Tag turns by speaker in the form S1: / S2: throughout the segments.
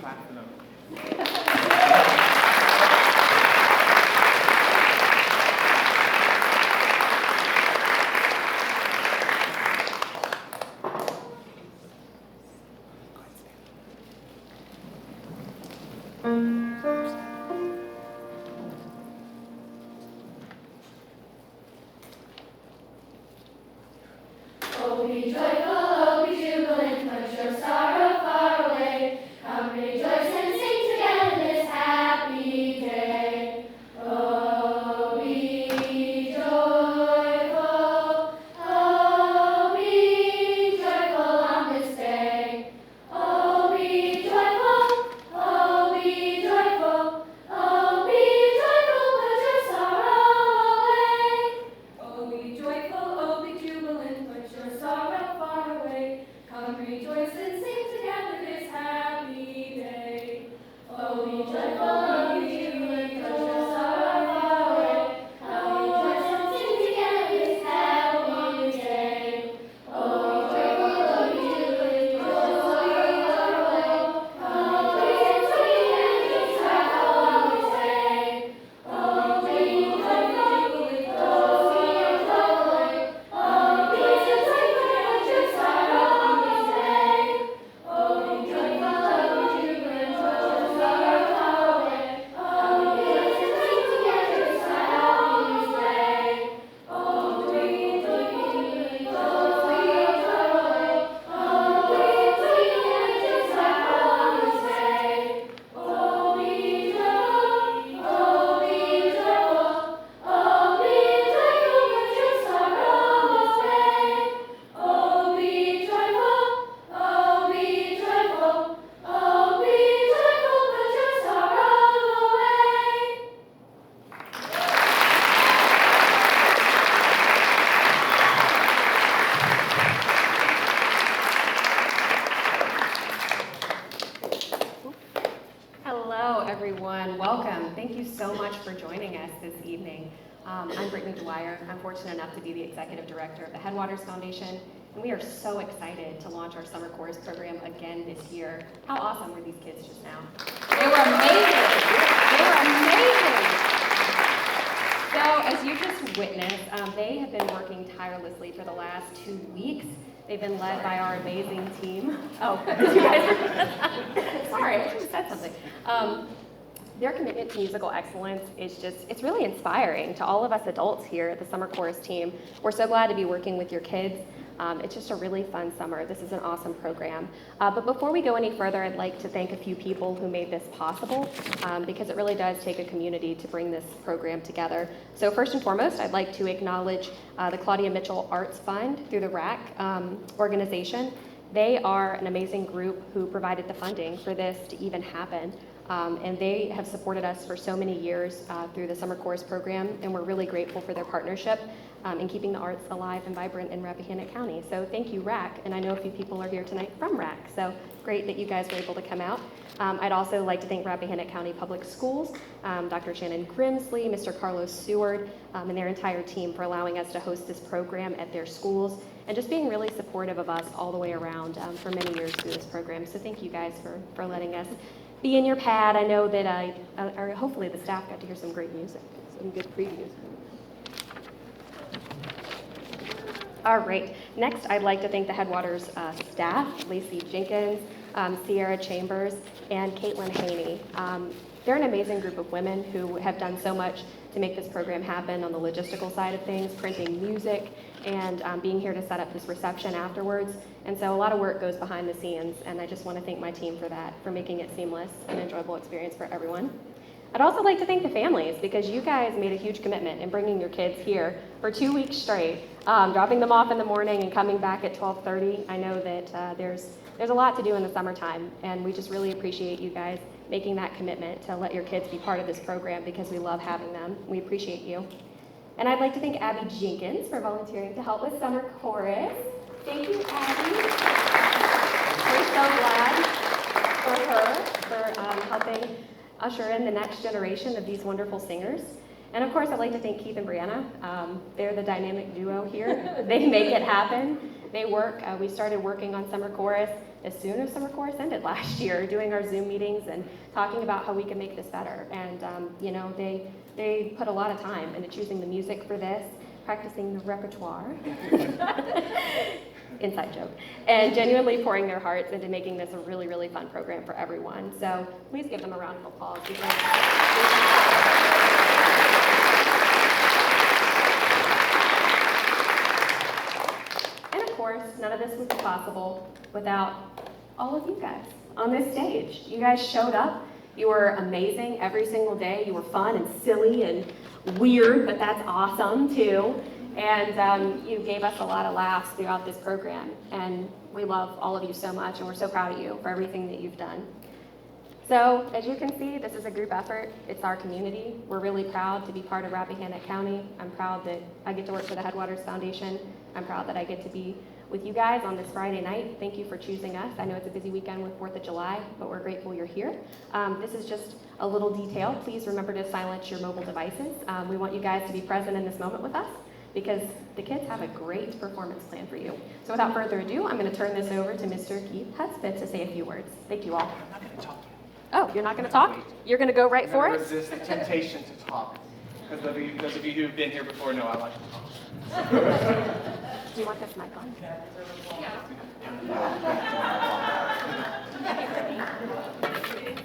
S1: clap for them.
S2: Oh, be joyful, oh, be jubilant, put your sorrow far away. Come rejoice and sing together this happy day. Oh, be joyful on this day. Oh, be joyful, oh, be joyful, put your sorrow away. Oh, be joyful, oh, be jubilant, put your sorrow far away. Come rejoice and sing together this happy day. Oh, be joyful, oh, be jubilant, put your sorrow far away. Come rejoice and sing together this happy day. Oh, be joyful, oh, be jubilant, put your sorrow far away. Come rejoice and sing together this happy day. Oh, be joyful, put your sorrow away. Oh, be joyful, put your sorrow away. Oh, be joyful, oh, be jubilant, put your sorrow far away. Oh, rejoice and sing together this happy day. Oh, be joyful, oh, be joyful, oh, be joyful, put your sorrow away. Oh, be joyful, oh, be joyful, oh, be joyful, put your sorrow away. Oh, be joyful, oh, be joyful, oh, be joyful, put your sorrow away.
S3: Hello, everyone. Welcome. Thank you so much for joining us this evening. I'm Breanna. I'm fortunate enough to be the executive director of the Headwaters Foundation, and we are so excited to launch our summer chorus program again this year. How awesome were these kids just now? They were amazing. They were amazing. So, as you just witnessed, they have been working tirelessly for the last 2 weeks. They've been led by our amazing team. Oh, did you guys? Sorry, I should have said something. Their commitment to musical excellence is it's really inspiring to all of us adults here at the Summer Chorus team. We're so glad to be working with your kids. It's just a really fun summer. This is an awesome program. But before we go any further, I'd like to thank a few people who made this possible, because it really does take a community to bring this program together. So first and foremost, I'd like to acknowledge the Claudia Mitchell Arts Fund through the RAC organization. They are an amazing group who provided the funding for this to even happen. And they have supported us for so many years through the Summer Chorus program, and we're really grateful for their partnership in keeping the arts alive and vibrant in Rappahannock County. So thank you, RAC, and I know a few people are here tonight from RAC, so great that you guys were able to come out. I'd also like to thank Rappahannock County Public Schools, Dr. Shannon Grimsley, Mr. Carlos Seward, and their entire team for allowing us to host this program at their schools, and just being really supportive of us all the way around for many years through this program. So thank you guys for letting us be in your pad. I know that or hopefully the staff got to hear some great music, some good previews. All right, next I'd like to thank the Headwaters staff, Lacey Jenkins, Sierra Chambers, and Caitlin Haney. They're an amazing group of women who have done so much to make this program happen on the logistical side of things, printing music, and being here to set up this reception afterwards. And so a lot of work goes behind the scenes, and I just want to thank my team for that, for making it seamless and enjoyable experience for everyone. I'd also like to thank the families, because you guys made a huge commitment in bringing your kids here for 2 weeks straight, dropping them off in the morning and coming back at 12:30. I know that there's a lot to do in the summertime, and we just really appreciate you guys making that commitment to let your kids be part of this program, because we love having them. We appreciate you. And I'd like to thank Abby Jenkins for volunteering to help with Summer Chorus. Thank you, Abby. We're so glad for her, for helping usher in the next generation of these wonderful singers. And of course, I'd like to thank Keith and Breanna. They're the dynamic duo here. They make it happen. They work. We started working on Summer Chorus as soon as Summer Chorus ended last year, doing our Zoom meetings and talking about how we can make this better. And, you know, they put a lot of time into choosing the music for this, practicing the repertoire, inside joke, and genuinely pouring their hearts into making this a really, really fun program for everyone. So please give them a round of applause. And of course, none of this would be possible without all of you guys on this stage. You guys showed up. You were amazing every single day. You were fun and silly and weird, but that's awesome too. And you gave us a lot of laughs throughout this program. And we love all of you so much, and we're so proud of you for everything that you've done. So, as you can see, this is a group effort. It's our community. We're really proud to be part of Rappahannock County. I'm proud that I get to work for the Headwaters Foundation. I'm proud that I get to be with you guys on this Friday night. Thank you for choosing us. I know it's a busy weekend with 4th of July, but we're grateful you're here. This is just a little detail. Please remember to silence your mobile devices. We want you guys to be present in this moment with us, because the kids have a great performance plan for you. So without further ado, I'm going to turn this over to Mr. Keith Hudspeth to say a few words. Thank you all.
S1: I'm not going to talk.
S3: Oh, you're not going to talk? You're going to go right for it?
S1: Resist the temptation to talk. Because those of you who've been here before know I like to talk.
S3: Do you want this mic on?
S2: Change.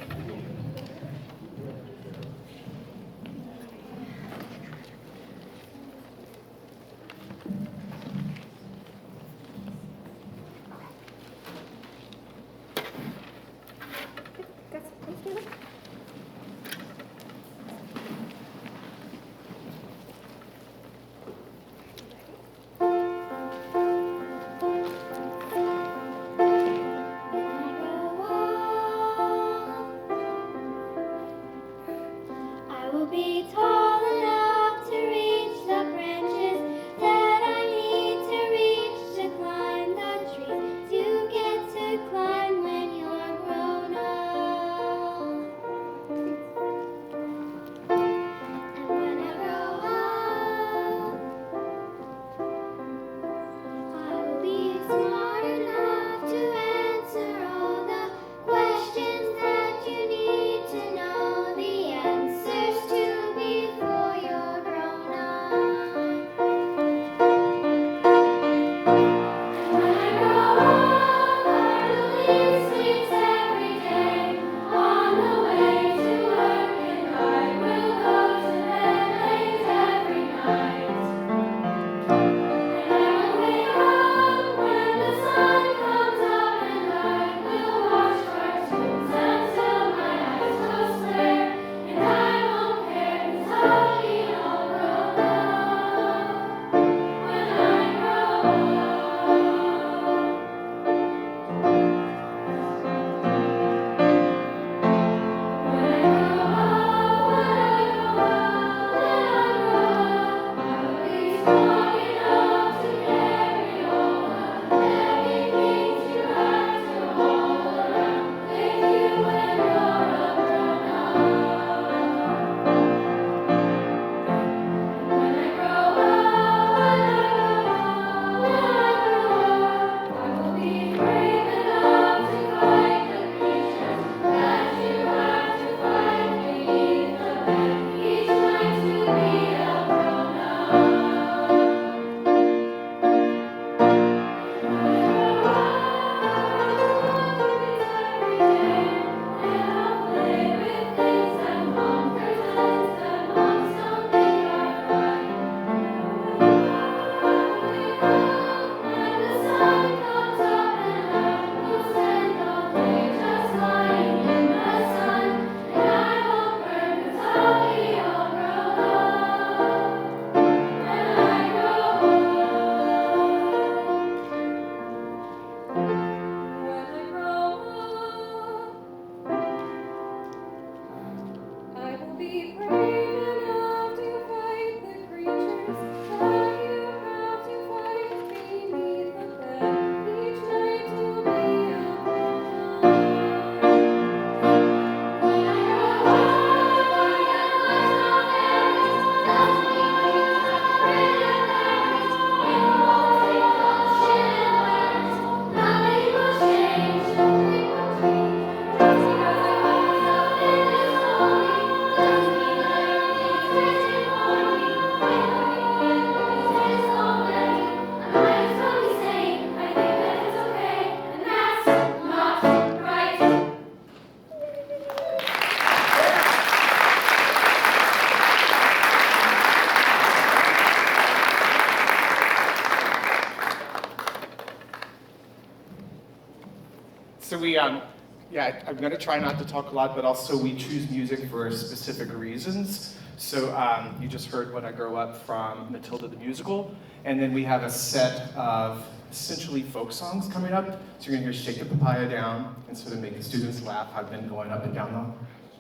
S1: Yeah, I'm going to try not to talk a lot, but also we choose music for specific reasons. So you just heard When I Grow Up from Matilda the Musical, and then we have a set of essentially folk songs coming up. So you're going to hear Shake the Papaya Down, and so to make the students laugh, I've been going up and down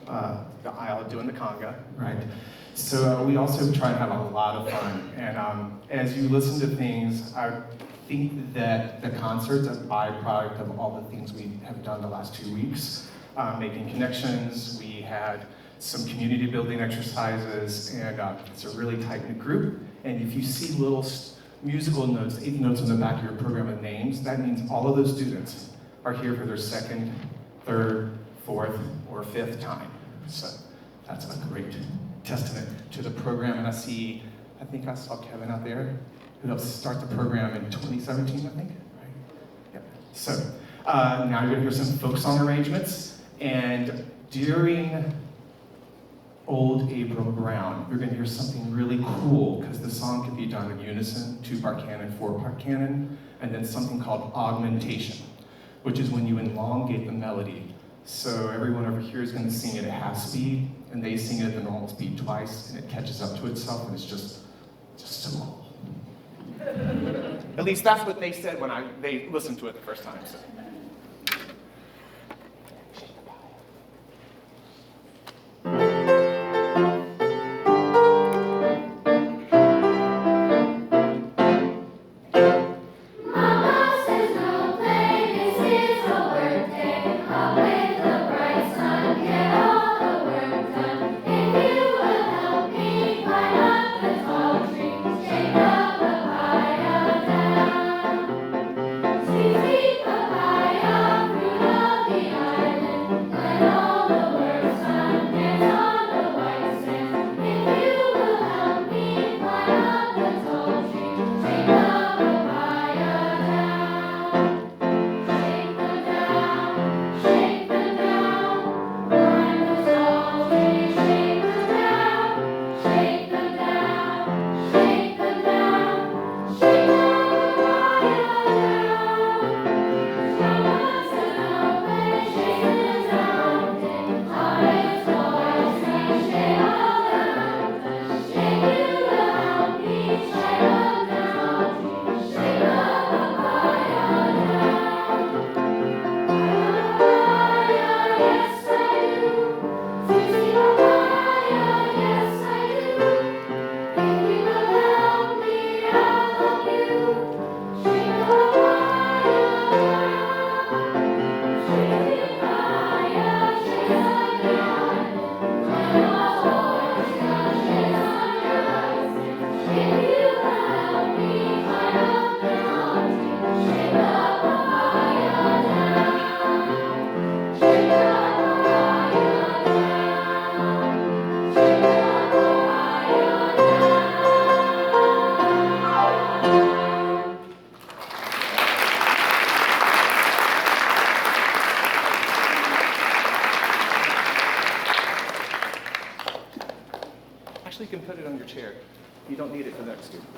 S1: the aisle doing the conga, right? So we also try and have a lot of fun, and as you listen to things, I think that the concert's a byproduct of all the things we have done the last 2 weeks, making connections. We had some community building exercises, and it's a really tight-knit group. And if you see little musical notes, 8 notes on the back of your program with names, that means all of those students are here for their second, third, fourth, or fifth time. So that's a great testament to the program. And I think I saw Kevin out there, who helped start the program in 2017, I think, right? Yep. So now you're gonna hear some folk song arrangements, and during Old April Brown, you're gonna hear something really cool, because the song can be done in unison, 2-part canon, 4-part canon, and then something called augmentation, which is when you elongate the melody. So everyone over here is gonna sing it at half speed, and they sing it at the normal speed twice, and it catches up to itself, and it's just so cool. At least that's what they said when they listened to it the first time. So.
S2: Mama says no play, this is a work day. Up with the bright sun, get all the work done. If you will help me climb up the tall tree, shake the papaya down. Sweet, sweet papaya, fruit of the island. When all the work's done, dance on the white sand. If you will help me climb up the tall tree, shake the papaya down. Shake them down, shake them down. Climb the tall tree, shake them down, shake them down, shake them down, shake the papaya down. Mama says no play, shake the mountain. Highest tallest tree, shake all the mountains. Shake you will help me climb up the tall tree, shake the papaya down. Papaya, yes I do. Juicy papaya, yes I do. If you will help me, I'll help you. Shake the papaya down. Shake the papaya, shake on the island. When all the work's done, shake on your right sand. If you will help me climb up the tall tree, shake the papaya down. Shake the papaya down. Shake the papaya down.
S1: Actually, you can put it on your chair. You don't need it for the next student.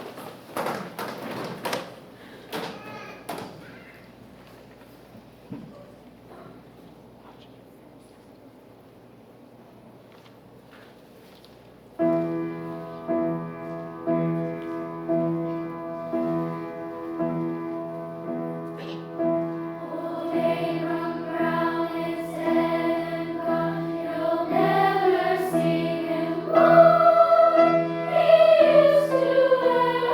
S2: Old Abram Brown is dead and gone. You'll never see him more. He used to wear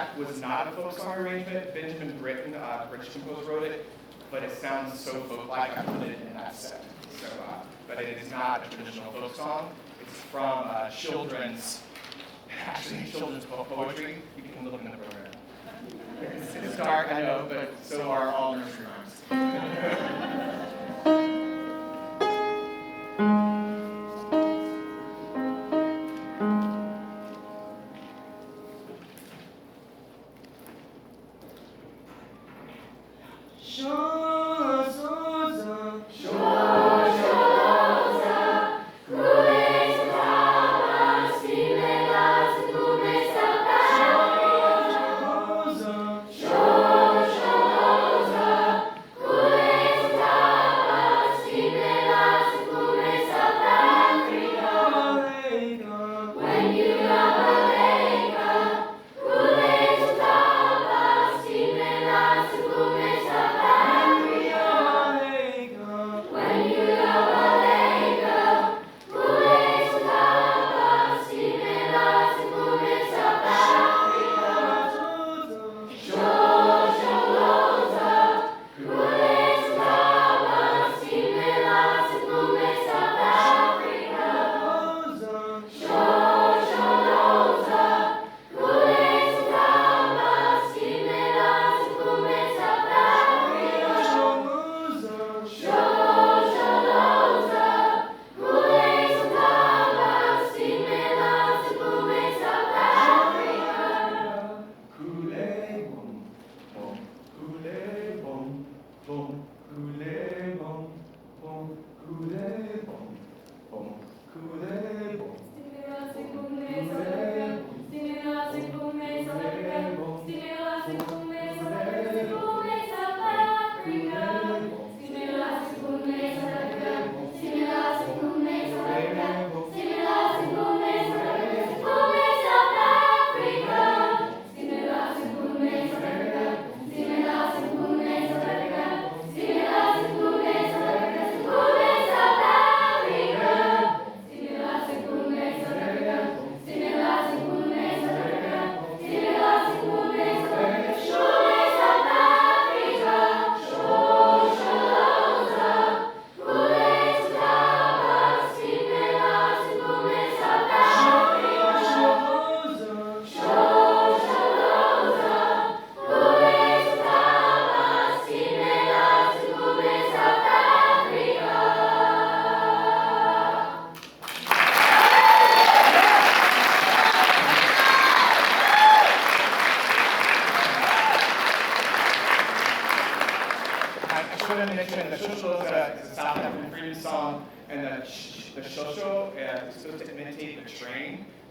S1: that was not a folk song arrangement. Benjamin Britten, British composer, wrote it, but it sounds so folk-like, I put it in that set. So, but it is not a traditional folk song. It's from children's poetry. You can look in the program. It's dark, I know, but so are all nursery rhymes.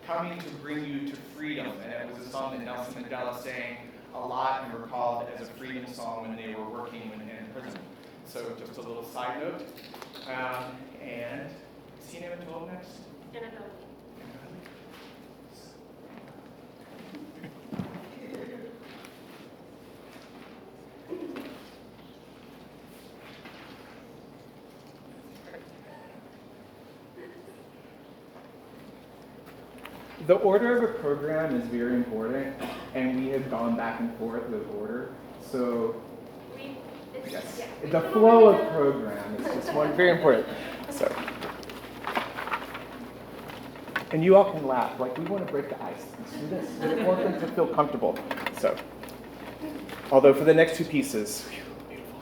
S1: Coming to bring you to freedom, and it was a song that Nelson Mandela sang a lot and recalled as a freedom song when they were working in prison. So just a little side note. And is he name at 12 next? The order of a program is very important, and we have gone back and forth with order. So, yes, the flow of program is just one very important. So, and you all can laugh, like we want to break the ice. Let's do this. We want them to feel comfortable. So, although for the next two pieces.
S2: Beautiful.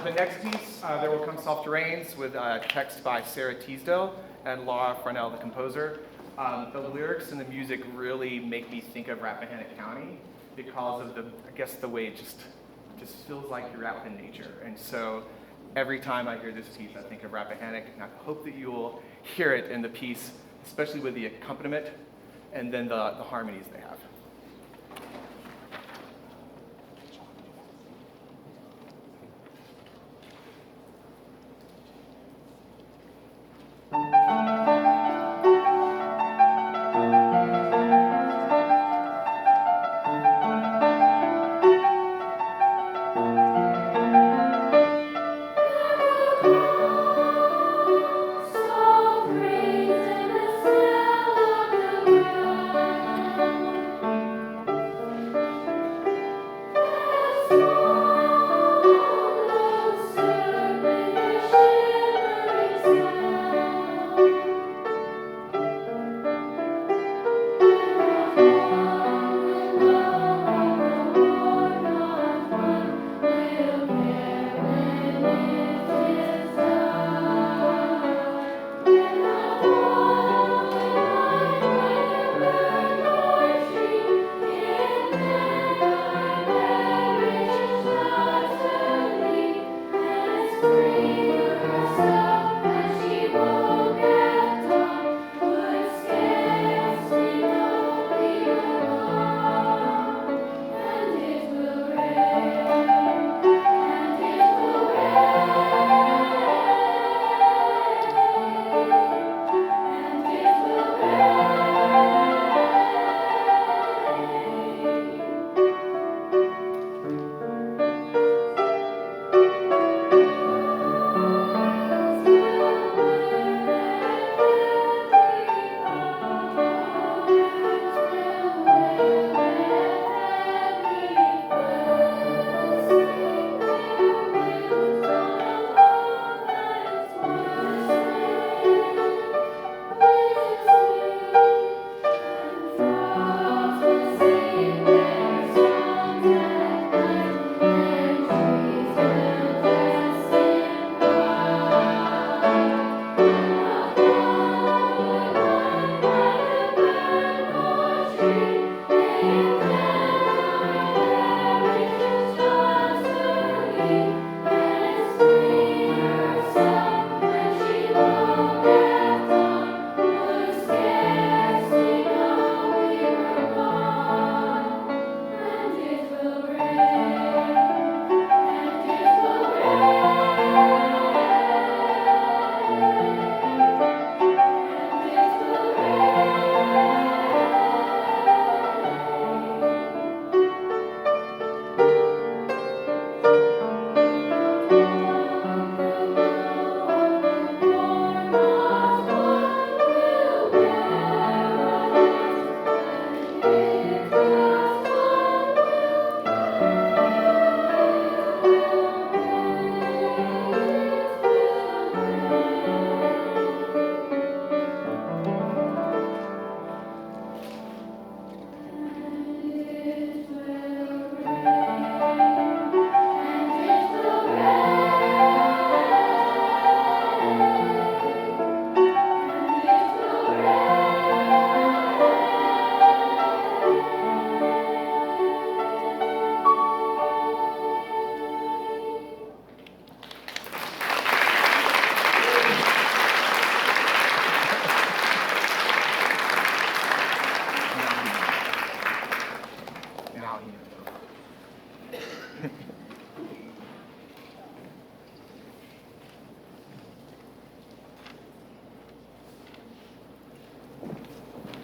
S1: The next piece, There Will Come Softer Rains, with text by Sarah Teasdale and Laura Farnell, the composer. The lyrics and the music really make me think of Rappahannock County because of the way it just feels like you're out in nature. And so every time I hear this piece, I think of Rappahannock, and I hope that you will hear it in the piece, especially with the accompaniment and then the harmonies they have.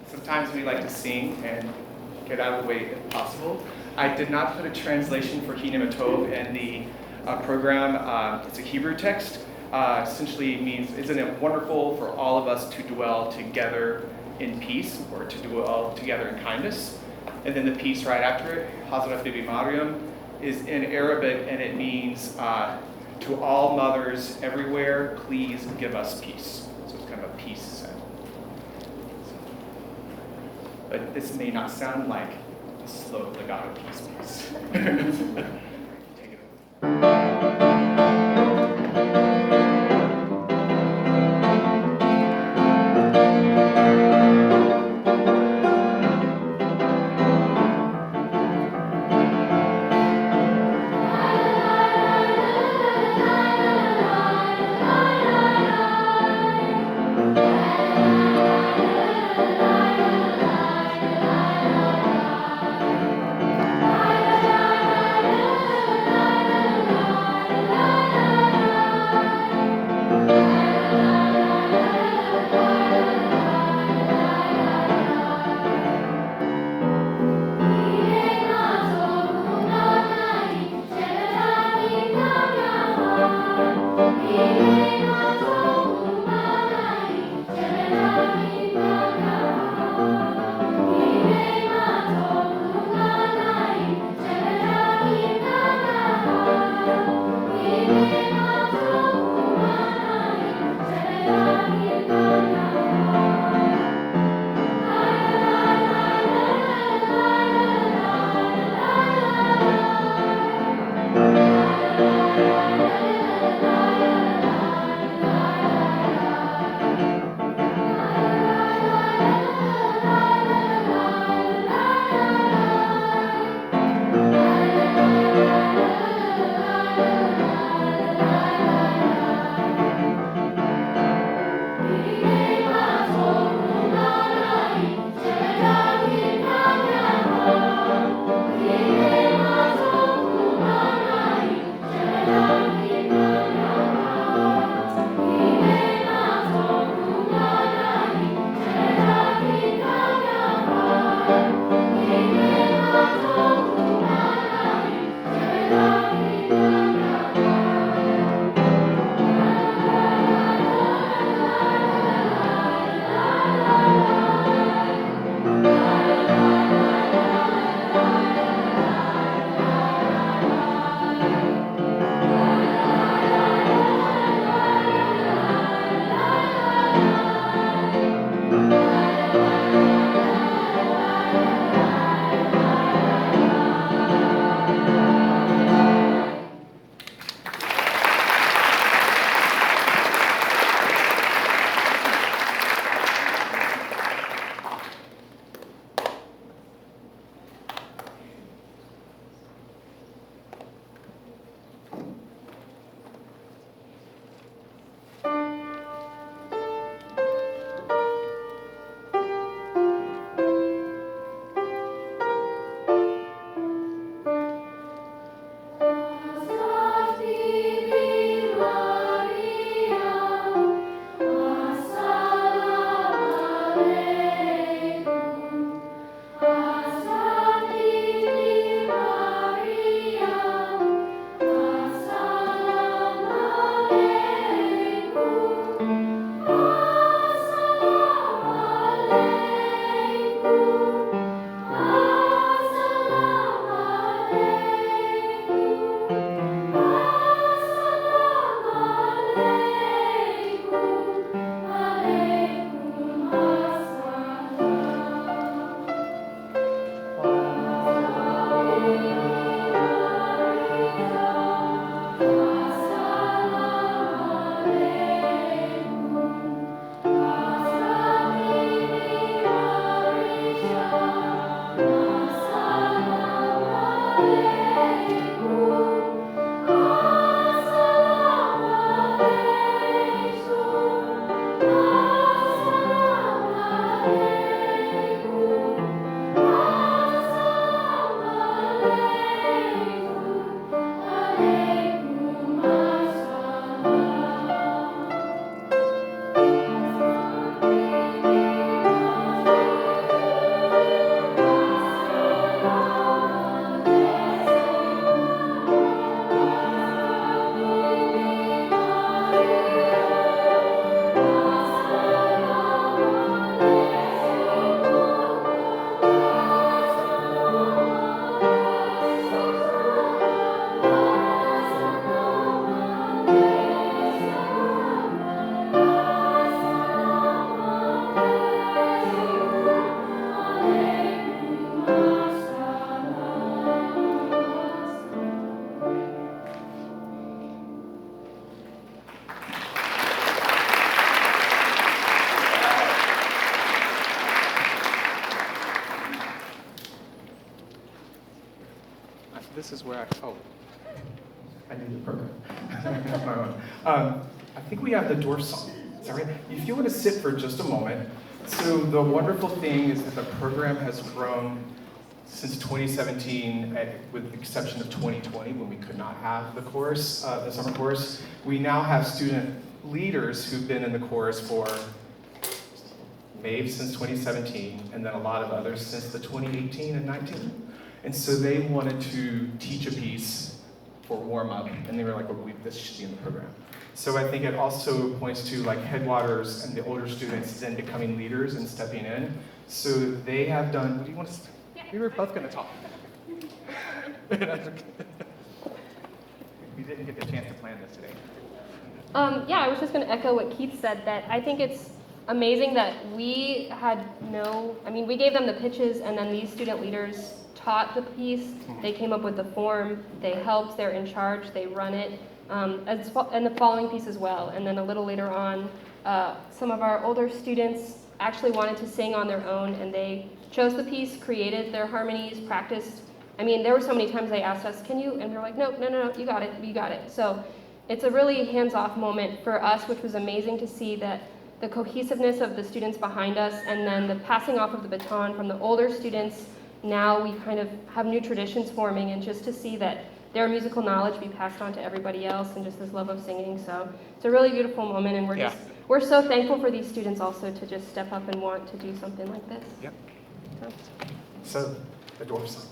S1: Sometimes we like to sing and get out of the way if possible. I did not put a translation for Hinei Matov in the program. It's a Hebrew text. Essentially means, isn't it wonderful for all of us to dwell together in peace, or to dwell together in kindness? And then the piece right after it, Hazrat Bibi Mariam, is in Arabic, and it means, to all mothers everywhere, please give us peace. So it's kind of a peace set. But this may not sound like a slow legato piece. Take it away. this is where I need the program. My own. I think we have the dwarf song. Is that right? If you want to sit for just a moment. So the wonderful thing is that the program has grown since 2017, with the exception of 2020 when we could not have the chorus, the summer chorus. We now have student leaders who've been in the chorus for Maeve since 2017, and then a lot of others since the 2018 and 19. And so they wanted to teach a piece for warm-up, and they were like, well, this should be in the program. So I think it also points to like Headwaters and the older students then becoming leaders and stepping in. So they have done, what do you want to say? Yeah. We were both going to talk. We didn't get the chance to plan this today.
S4: Yeah, I was just going to echo what Keith said, that I think it's amazing that we gave them the pitches, and then these student leaders taught the piece. They came up with the form, they helped, they're in charge, they run it, and the following piece as well. And then a little later on, some of our older students actually wanted to sing on their own, and they chose the piece, created their harmonies, practiced. I mean, there were so many times they asked us, can you? And we were like, no, you got it. So it's a really hands-off moment for us, which was amazing to see that the cohesiveness of the students behind us, and then the passing off of the baton from the older students. Now we kind of have new traditions forming, and just to see that their musical knowledge be passed on to everybody else, and just this love of singing. So it's a really beautiful moment, and we're so thankful for these students also to just step up and want to do something like this.
S1: Yep. So the dwarf song.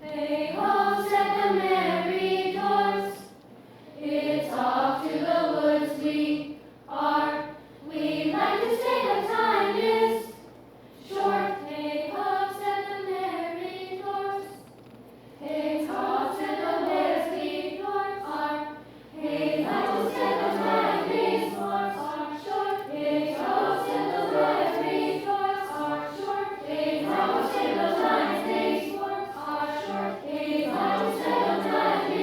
S2: Hey ho, said the merry dwarfs, it's off to the woods we are. We like to say the time is short. Hey ho, said the merry dwarfs, it's off to the woods we are. Hey ho, said the merry dwarfs are short. Hey ho, said the merry dwarfs are short. Hey ho, said the merry dwarfs are short. Hey ho, said the merry dwarfs are short. Hey ho, said the merry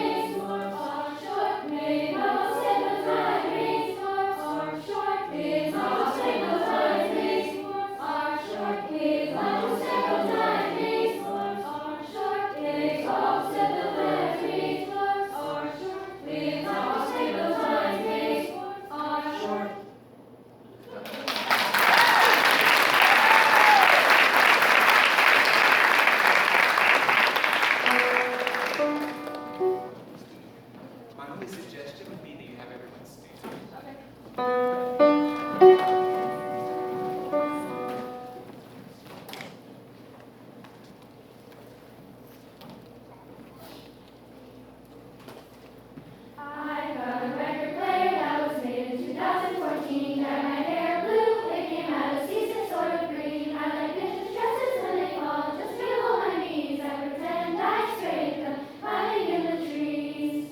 S2: dwarfs are short. Hey ho, said the merry dwarfs are short. Hey ho, said the merry dwarfs are short. Hey ho, said the merry dwarfs are short. Hey ho, said the merry dwarfs are short.
S1: My only suggestion would be that you have everyone stand.
S2: I got a record player that was made in 2014. Dyed my hair blue, it came out a season sort of green. I like vintage dresses when they fall just below my knees. I pretend I scrape them, hiding in the trees.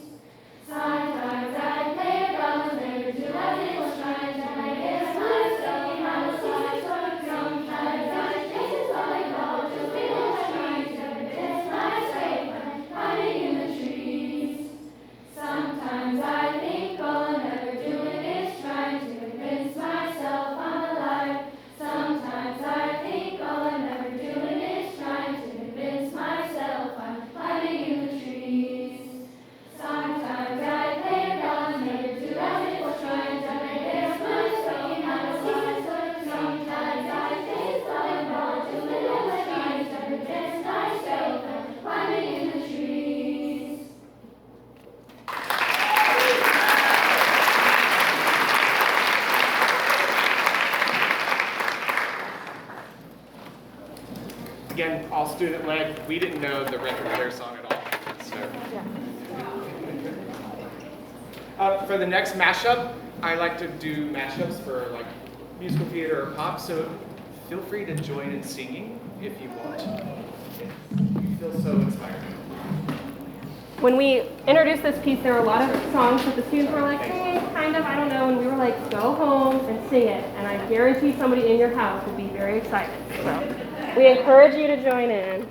S2: Sometimes I play a dolls, never do as it was trying. Dyed my hair blue, it came out a season sort of green. I like vintage dresses when they fall just below my knees. I pretend I scrape them, hiding in the trees. Sometimes I think all I'm ever doing is trying to convince myself I'm alive. Sometimes I think all I'm ever doing is trying to convince myself I'm climbing in the trees. Sometimes I play a doll and never do as it was trying. Dyed my hair blue, sticking out a season sort of green. Sometimes I think all I'm ever doing is trying to convince myself I'm climbing in the trees.
S1: Again, all student-led. We didn't know the record player song at all. So, for the next mashup, I like to do mashups for like musical theater or pop. So feel free to join in singing if you want. You feel so inspired.
S4: When we introduced this piece, there were a lot of songs that the students were like, hey, kind of, I don't know, and we were like, go home and sing it, and I guarantee somebody in your house will be very excited. So we encourage you to join in.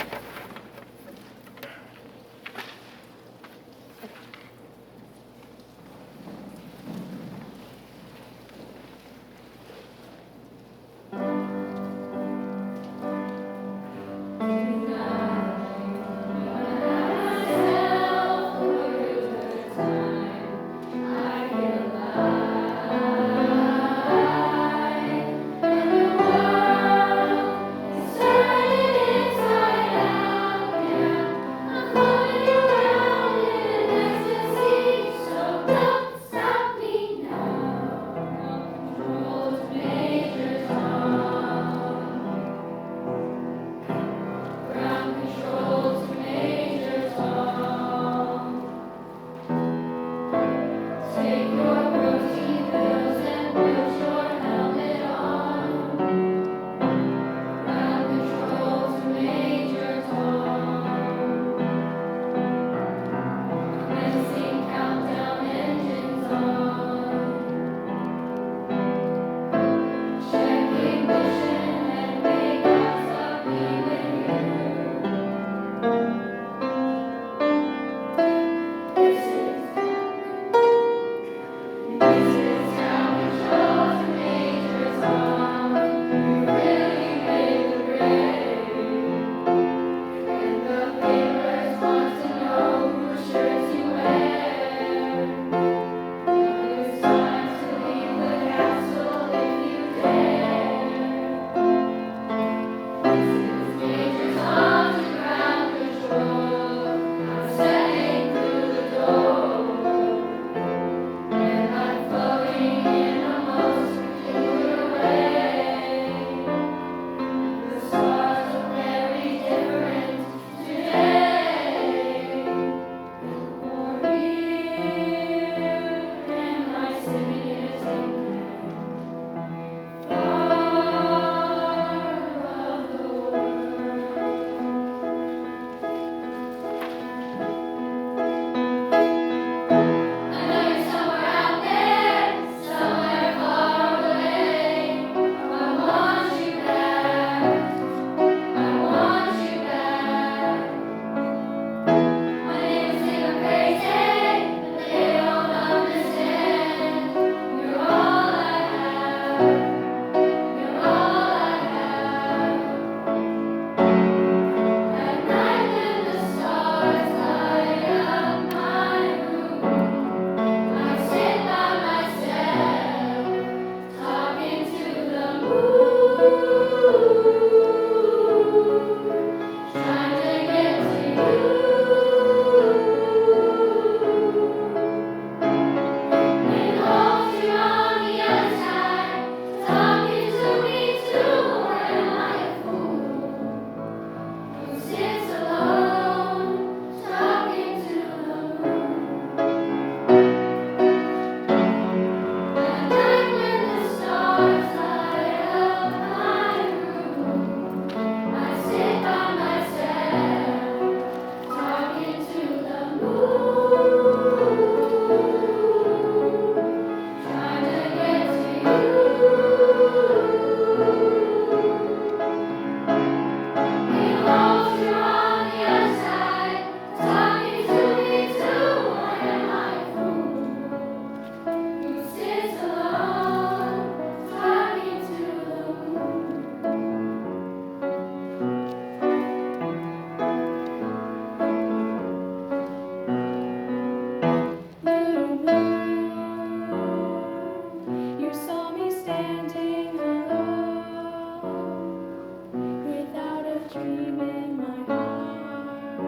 S2: dream in my heart.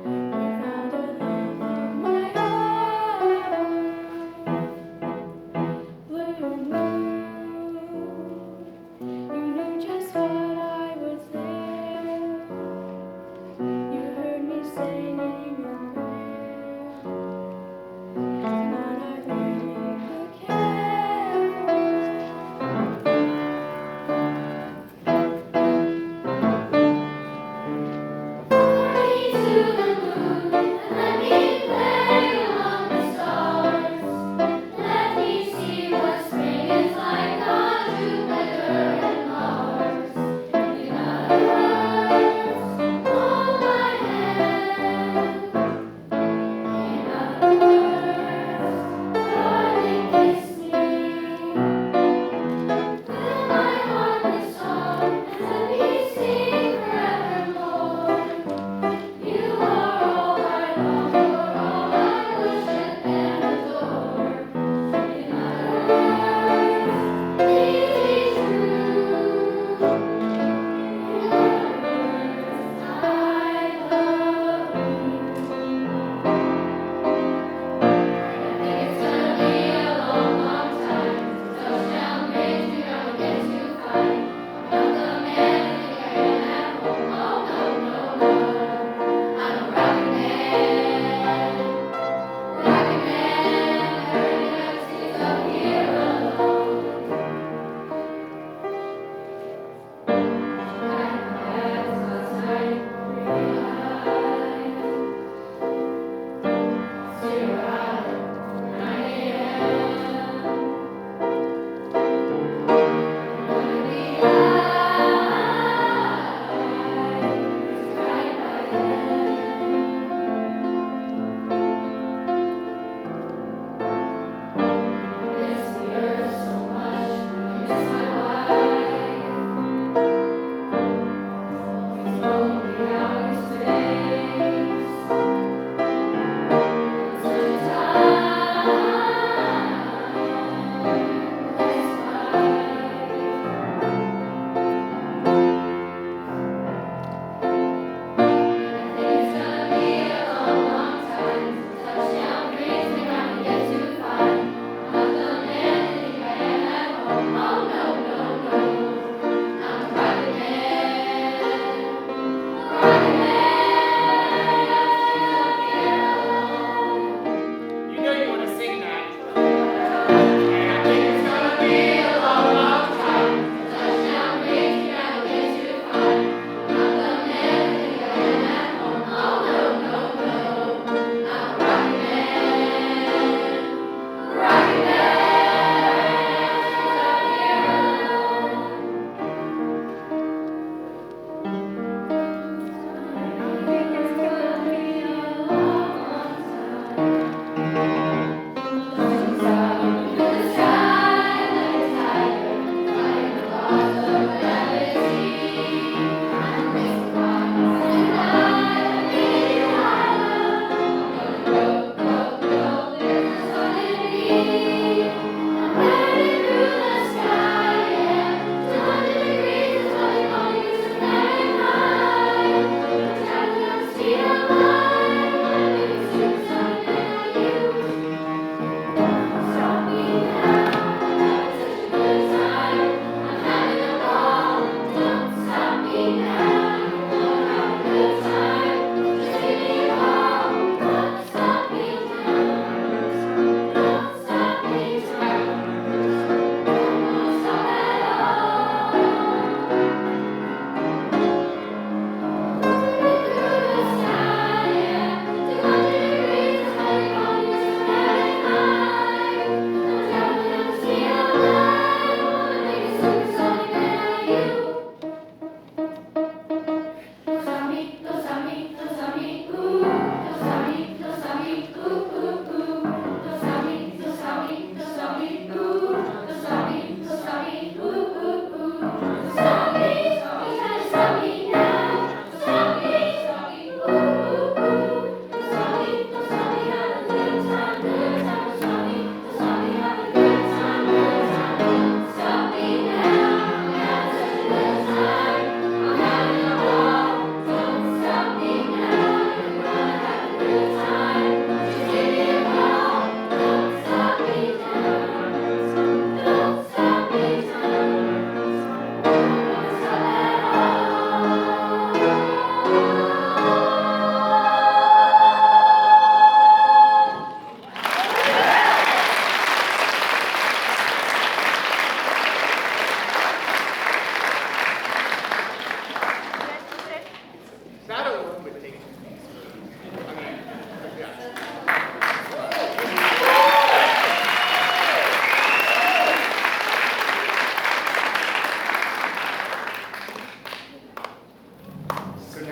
S2: You found a love of my heart. Blue moon, you knew just what I was there. You heard me singing your prayer. Not I really could care for.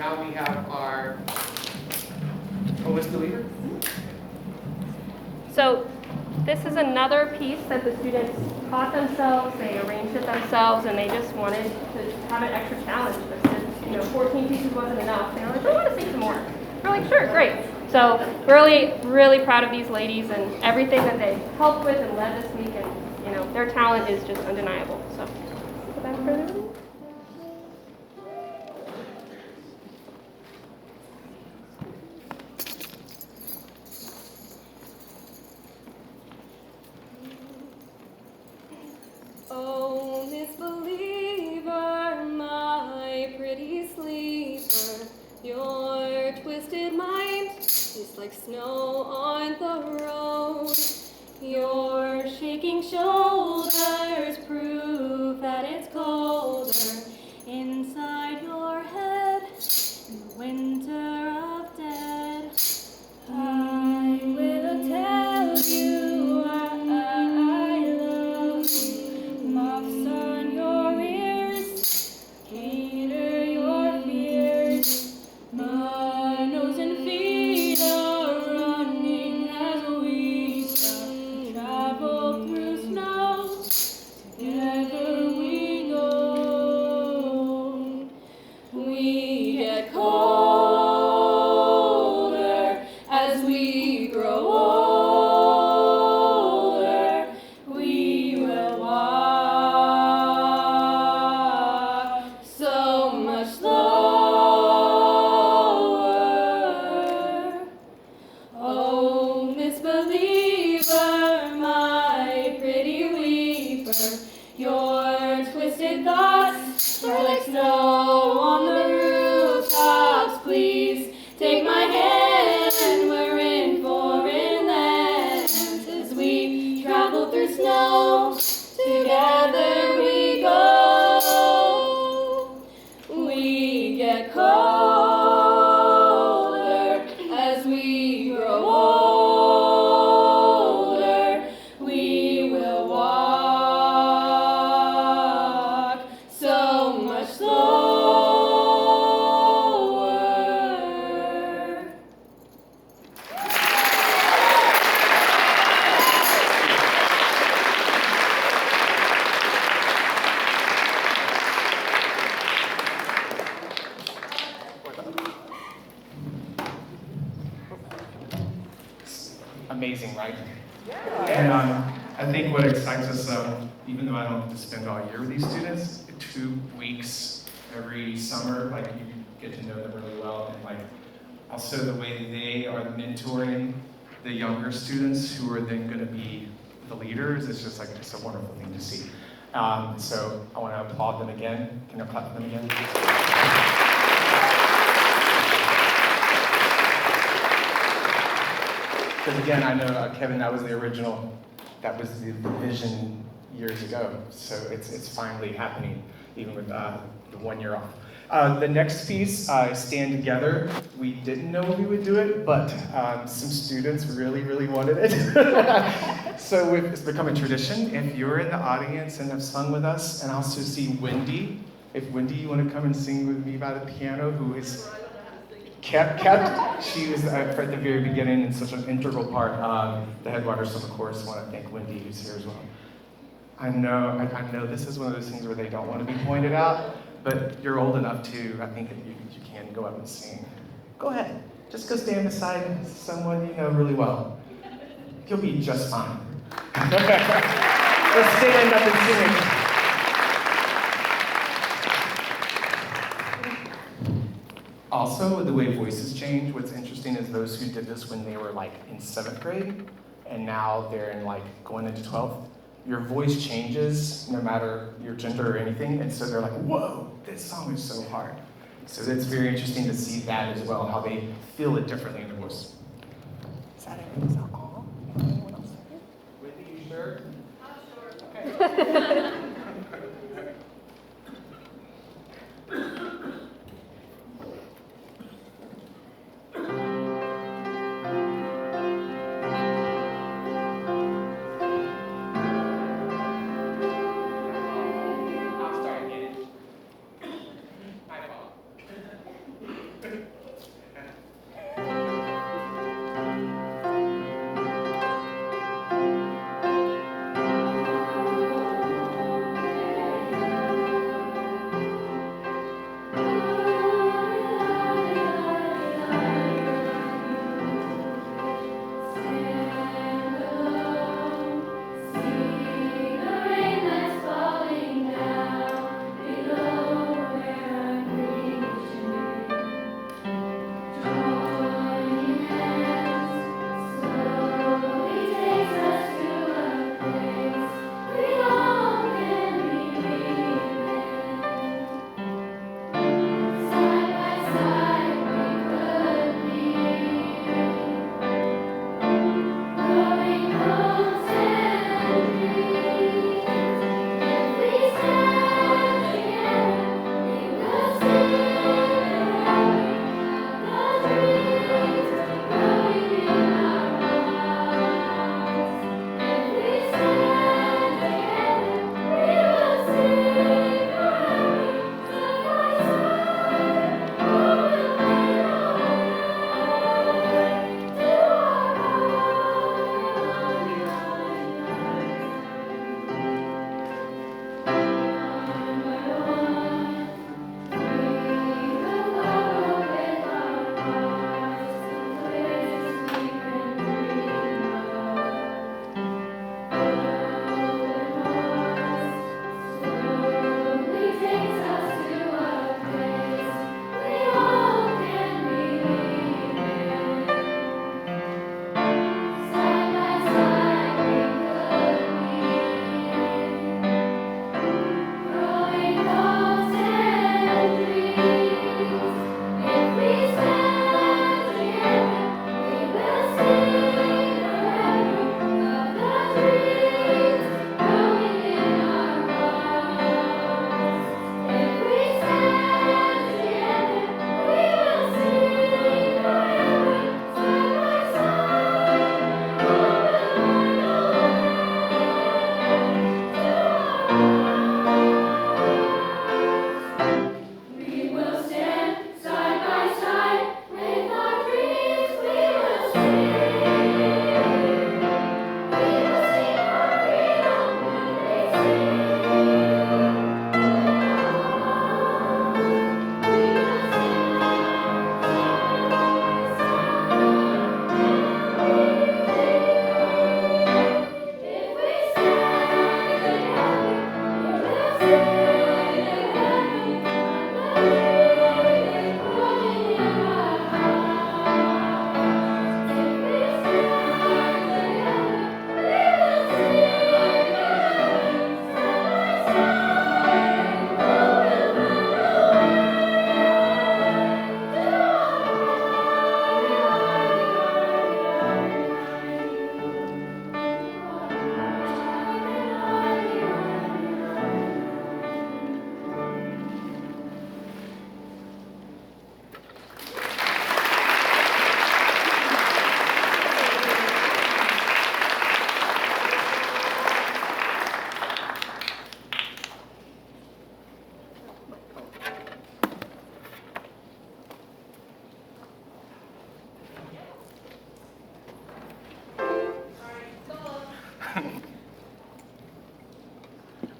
S1: now we have our, oh, is the leader?
S4: So this is another piece that the students taught themselves, they arranged it themselves, and they just wanted to have an extra challenge. But since 14 pieces wasn't enough, they were like, I want to sing some more. We're like, sure, great. So really, really proud of these ladies and everything that they helped with and led this week, and their talent is just undeniable. So without further ado.
S2: Oh, misbeliever, my pretty sleeper, your twisted mind is like snow on the road. Your shaking shoulders prove that it's colder inside your head in the winter of dead. I will tell you I love you. Moths on your ears, cater your fears. My nose and feet are running as we travel through snow. Together we go. We get colder as we grow older. We will walk so much slower. Oh, misbeliever, my pretty weeper, your twisted thoughts are like snow on the rooftops. Please take my hand, we're in foreign lands. As we travel through snow, together we go. We get colder as we grow older. We will walk so much slower.
S1: Amazing, right? Yeah. And I think what excites us, even though I don't get to spend all year with these students, 2 weeks every summer, like you get to know them really well, and like also the way they are mentoring the younger students who are then going to be the leaders. It's just like it's a wonderful thing to see. So I want to applaud them again. Can I clap for them again? Because again, I know, Kevin, that was the original, that was the vision years ago. So it's finally happening, even with the 1 year off. The next piece, Stand Together. We didn't know we would do it, but some students really, really wanted it. So it's become a tradition. If you're in the audience and have sung with us, and also see Wendy, if Wendy, you want to come and sing with me by the piano, who is kept. She was at the very beginning and such an integral part of the Headwaters Summer Chorus. I want to thank Wendy, who's here as well. I know this is one of those things where they don't want to be pointed out, but you're old enough to, I think you can go up and sing. Go ahead. Just go stand beside someone you know really well. You'll be just fine. Let's stand up and sing. Also, the way voices change, what's interesting is those who did this when they were like in 7th grade, and now they're in like going into 12th, your voice changes no matter your gender or anything, and so they're like, whoa, this song is so hard. So it's very interesting to see that as well, how they feel it differently in their voice. Is that it? Is that all? Anyone else? Whitney, you sure?
S2: I'm sure.
S1: Okay.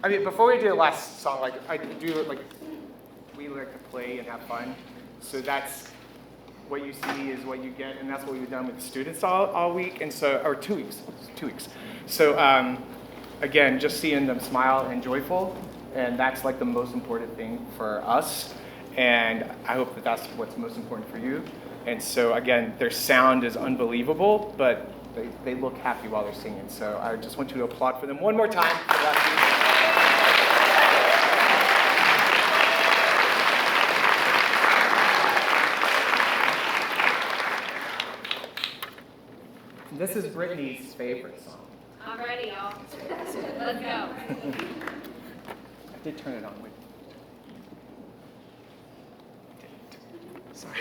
S1: I mean, before we do the last song, like I do, like we like to play and have fun. So that's what you see is what you get, and that's what we've done with the students all week, and so or 2 weeks, 2 weeks. So again, just seeing them smile and joyful, and that's like the most important thing for us. And I hope that that's what's most important for you. And so again, their sound is unbelievable, but they look happy while they're singing. So I just want you to applaud for them one more time. This is Brittany's favorite song.
S3: I'm ready, y'all. Let's go.
S1: I did turn it on. Wait. Sorry.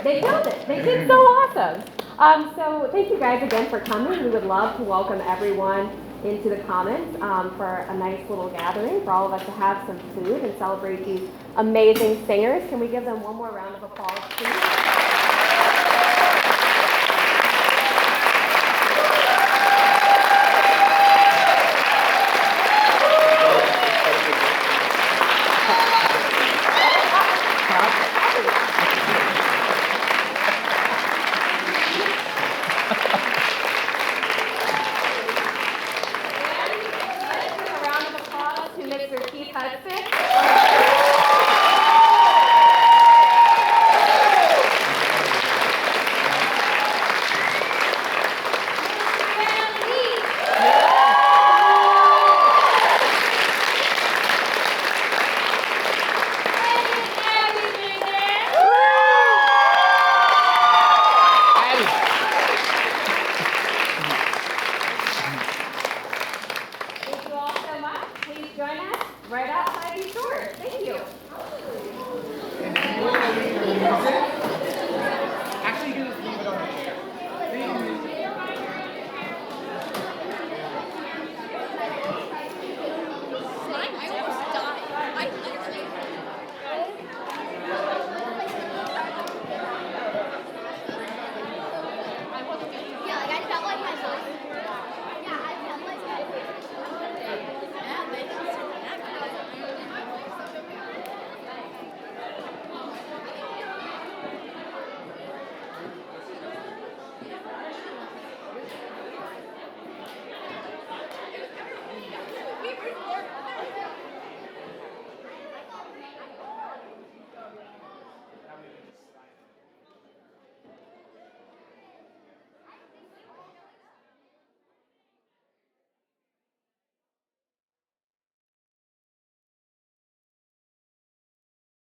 S3: They killed it. They did so awesome. So thank you guys again for coming. We would love to welcome everyone into the Commons for a nice little gathering, for all of us to have some food and celebrate these amazing singers. Can we give them one more round of applause, please?